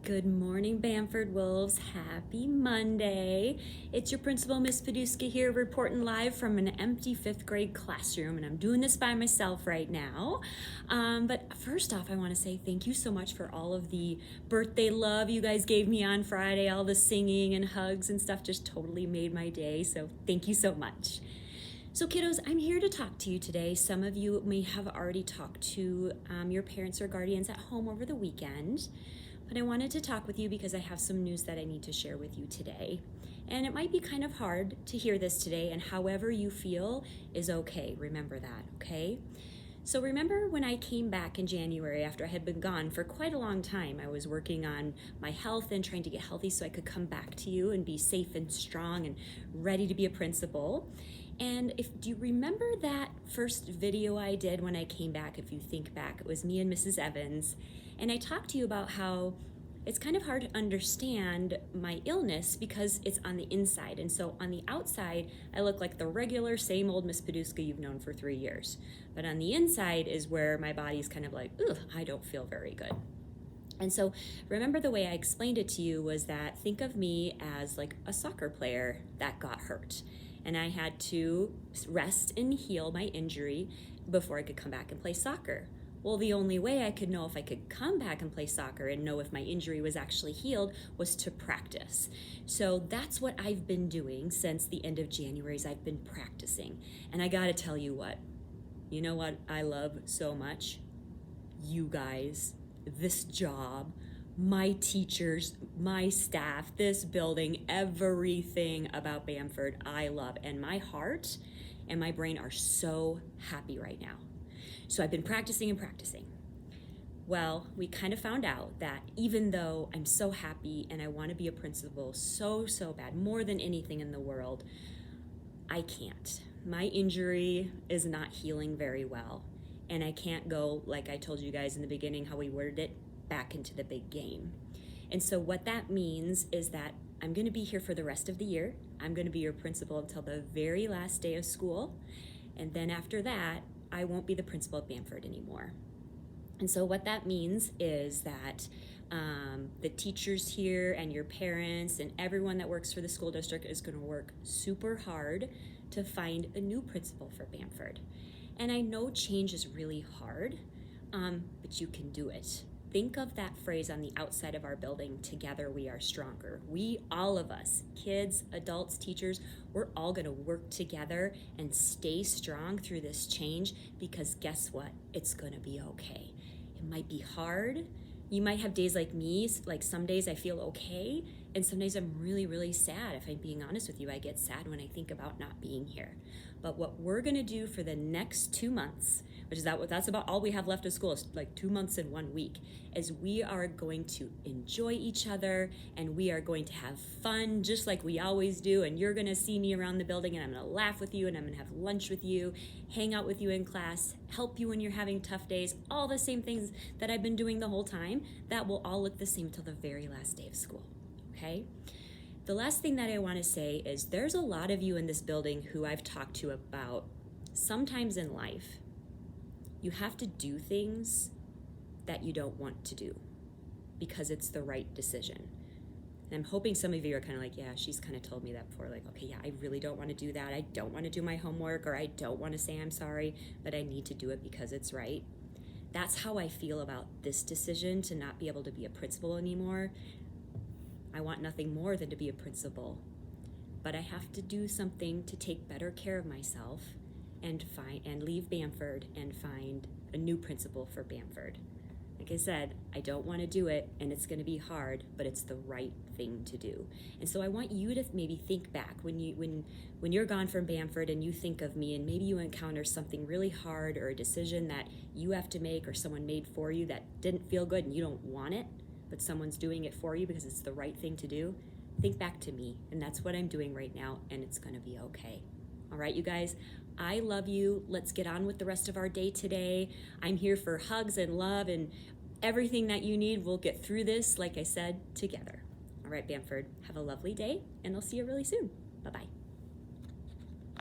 Good morning, Bamford Wolves. Happy Monday. It's your principal, Miss Poduska, here reporting live from an empty fifth grade classroom, and I'm doing this by myself right now. But first off, I want to say thank you so much for all of the birthday love you guys gave me on Friday. All the singing and hugs and stuff just totally made my day, so thank you so much. So kiddos, I'm here to talk to you today. Some of you may have already talked to your parents or guardians at home over the weekend. But I wanted to talk with you because I have some news that I need to share with you today. And it might be kind of hard to hear this today, and however you feel is okay. Remember that, okay? So remember when I came back in January after I had been gone for quite a long time. I was working on my health and trying to get healthy so I could come back to you and be safe and strong and ready to be a principal. And do you remember that first video I did when I came back? If you think back, it was me and Mrs. Evans. And I talked to you about how it's kind of hard to understand my illness because it's on the inside. And so on the outside, I look like the regular same old Miss Poduska you've known for 3 years. But on the inside is where my body's kind of like, ugh, I don't feel very good. And so remember the way I explained it to you was that think of me as like a soccer player that got hurt. And I had to rest and heal my injury before I could come back and play soccer. Well, the only way I could know if I could come back and play soccer and know if my injury was actually healed was to practice. So that's what I've been doing since the end of January is I've been practicing. And I gotta tell you what I love so much? You guys, this job, my teachers, my staff, this building, everything about Bamford I love. And my heart and my brain are so happy right now. So I've been practicing and practicing. Well, we kind of found out that even though I'm so happy and I want to be a principal so bad, more than anything in the world, I can't. My injury is not healing very well. And I can't go, like I told you guys in the beginning how we worded it, back into the big game. And so what that means is that I'm going to be here for the rest of the year. I'm going to be your principal until the very last day of school. And then after that, I won't be the principal at Bamford anymore. And so what that means is that the teachers here and your parents and everyone that works for the school district is going to work super hard to find a new principal for Bamford. And I know change is really hard, but you can do it. Think of that phrase on the outside of our building, together we are stronger. We, all of us, kids, adults, teachers, we're all gonna work together and stay strong through this change because guess what? It's gonna be okay. It might be hard. You might have days like me, like some days I feel okay, and some days I'm really sad. If I'm being honest with you, I get sad when I think about not being here. But what we're gonna do for the next 2 months, which is that's about all we have left of school, is like 2 months and 1 week, is we are going to enjoy each other and we are going to have fun just like we always do. And you're gonna see me around the building and I'm gonna laugh with you and I'm gonna have lunch with you, hang out with you in class, help you when you're having tough days, all the same things that I've been doing the whole time. That will all look the same till the very last day of school, okay? The last thing that I wanna say is there's a lot of you in this building who I've talked to about sometimes in life, you have to do things that you don't want to do because it's the right decision. And I'm hoping some of you are kind of like, yeah, she's kind of told me that before, like, okay, yeah, I really don't want to do that. I don't want to do my homework, or I don't want to say I'm sorry, but I need to do it because it's right. That's how I feel about this decision to not be able to be a principal anymore. I want nothing more than to be a principal, but I have to do something to take better care of myself and leave Bamford and find a new principal for Bamford. Like I said, I don't want to do it and it's going to be hard, but it's the right thing to do. And so I want you to maybe think back when you're gone from Bamford and you think of me and maybe you encounter something really hard or a decision that you have to make or someone made for you that didn't feel good and you don't want it, but someone's doing it for you because it's the right thing to do. Think back to me, and that's what I'm doing right now, and it's going to be okay. All right, you guys, I love you. Let's get on with the rest of our day today. I'm here for hugs and love and everything that you need. We'll get through this, like I said, together. All right, Bamford, have a lovely day, and I'll see you really soon. Bye-bye.